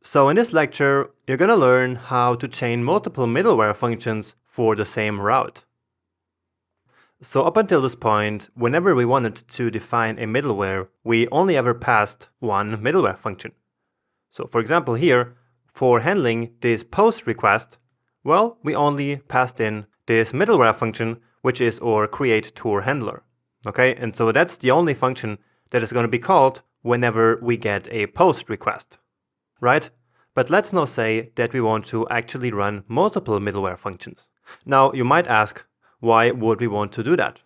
So in this lecture, you're going to learn how to chain multiple middleware functions for the same route. So up until this point, whenever we wanted to define a middleware, we only ever passed one middleware function. So for example here, for handling this post request, well, we only passed in this middleware function, which is our create tour handler. Okay, and so that's the only function that is going to be called whenever we get a post request, right? But let's now say that we want to actually run multiple middleware functions. Now you might ask, why would we want to do that?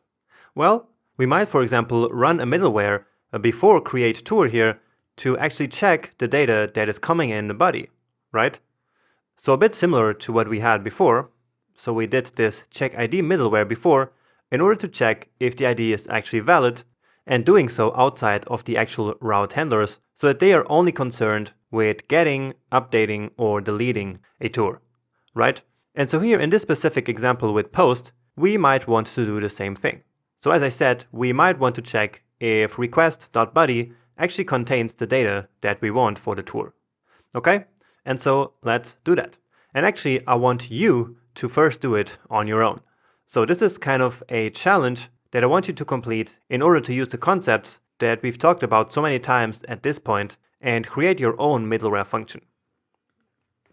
Well, we might, for example, run a middleware before create tour here to actually check the data that is coming in the body, right? So a bit similar to what we had before. So we did this check ID middleware before in order to check if the ID is actually valid, and doing so outside of the actual route handlers so that they are only concerned with getting, updating, or deleting a tour, right? And so here in this specific example with post, we might want to do the same thing. So as I said, we might want to check if request.body actually contains the data that we want for the tour. Okay? And so let's do that. And actually, I want you to first do it on your own. So this is kind of a challenge that I want you to complete in order to use the concepts that we've talked about so many times at this point and create your own middleware function.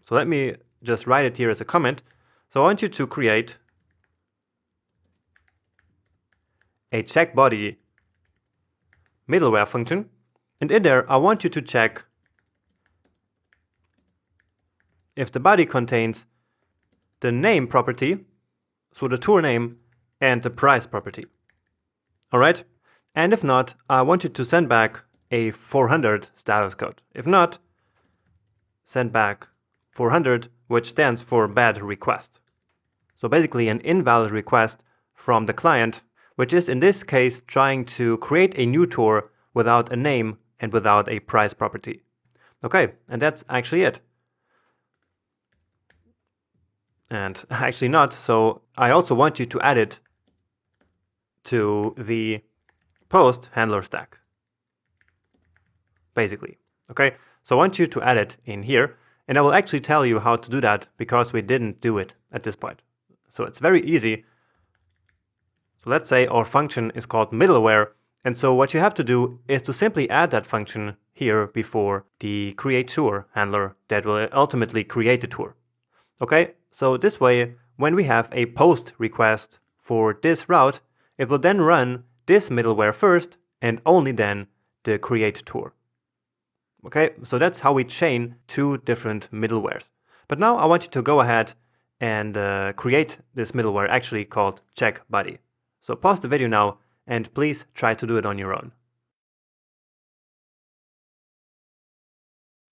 So let me just write it here as a comment. So I want you to create a check body middleware function, and in there I want you to check if the body contains the name property, so the tour name, and the price property. Alright? And if not, I want you to send back a 400 status code. If not, send back 400, which stands for bad request. So basically an invalid request from the client, which is in this case trying to create a new tour without a name and without a price property. Okay, and that's actually it. And actually not, so I also want you to add it to the post handler stack. Basically, okay? So I want you to add it in here, and I will actually tell you how to do that because we didn't do it at this point. So it's very easy. So let's say our function is called middleware, and so what you have to do is to simply add that function here before the create tour handler that will ultimately create the tour. Okay, so this way, when we have a post request for this route, it will then run this middleware first and only then the create tour. Okay, so that's how we chain two different middlewares. But now I want you to go ahead and create this middleware actually called check body. So pause the video now and please try to do it on your own.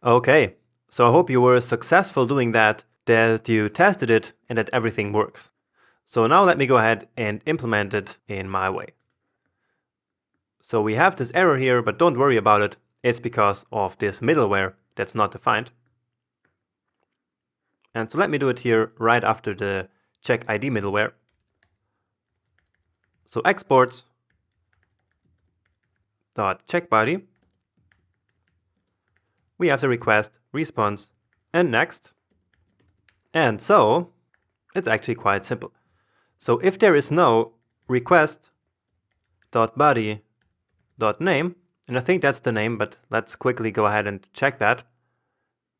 Okay, so I hope you were successful doing that you tested it and that everything works. So now let me go ahead and implement it in my way. So we have this error here, but don't worry about it. It's because of this middleware that's not defined. And so let me do it here right after the check ID middleware. So exports dot check body. We have the request, response, and next. And so it's actually quite simple. So if there is no request.body.name, and I think that's the name, but let's quickly go ahead and check that.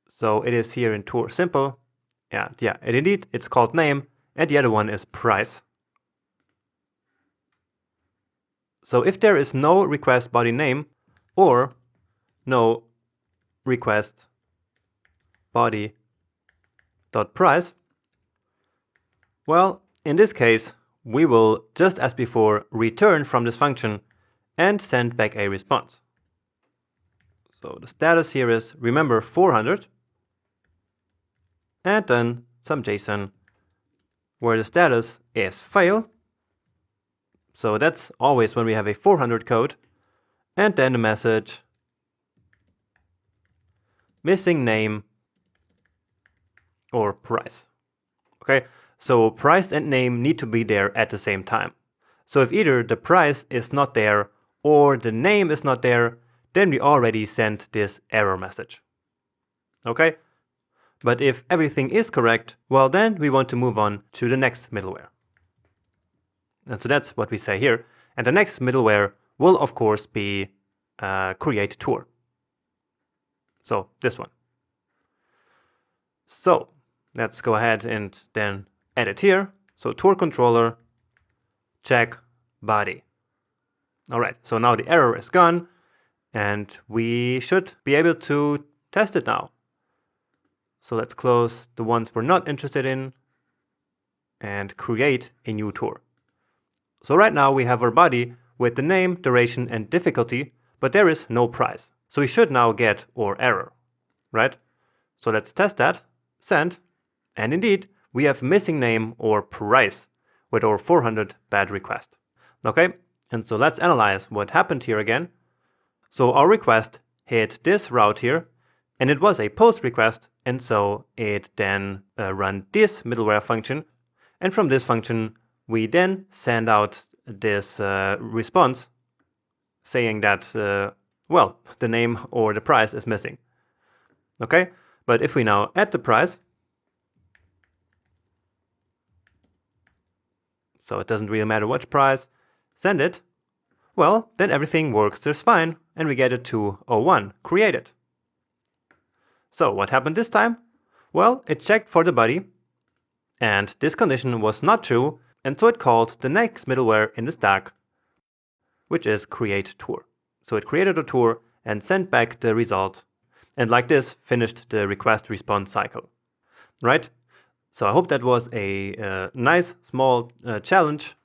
So it is here in tour simple. And yeah, indeed, it's called name, and the other one is price. So if there is no request body name or no request body dot price, well, in this case, we will, just as before, return from this function and send back a response. So the status here is, remember, 400, and then some JSON where the status is fail. So that's always when we have a 400 code, and then the message missing name or price. Okay, so price and name need to be there at the same time. So if either the price is not there or the name is not there, then we already sent this error message. Okay? But if everything is correct, well, then we want to move on to the next middleware. And so that's what we say here. And the next middleware will, of course, be create tour. So this one. So let's go ahead and then edit here. So tour controller, check body. All right, so now the error is gone and we should be able to test it now. So let's close the ones we're not interested in and create a new tour. So right now we have our body with the name, duration, and difficulty, but there is no price. So we should now get our error, right? So let's test that, send, and indeed we have missing name or price with our 400 bad request. Okay, and so let's analyze what happened here again. So our request hit this route here, and it was a post request, and so it then ran this middleware function, and from this function we then send out this response saying that, well, the name or the price is missing. Okay, but if we now add the price, so it doesn't really matter which price, send it, well, then everything works just fine, and we get a 201 created. So what happened this time? Well, it checked for the body, and this condition was not true, and so it called the next middleware in the stack, which is create tour. So it created a tour and sent back the result, and like this finished the request response cycle, right? So I hope that was a nice small challenge,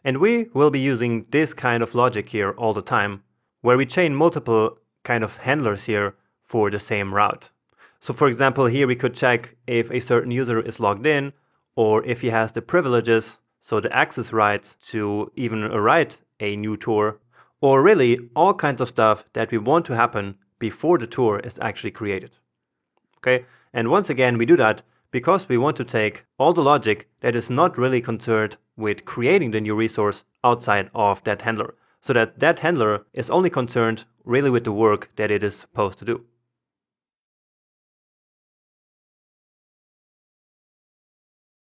and we will be using this kind of logic here all the time, where we chain multiple kind of handlers here for the same route. So for example, here we could check if a certain user is logged in, or if he has the privileges, so the access rights to even write a new tour, or really all kinds of stuff that we want to happen before the tour is actually created. Okay, and once again we do that because we want to take all the logic that is not really concerned with creating the new resource outside of that handler, so that that handler is only concerned really with the work that it is supposed to do.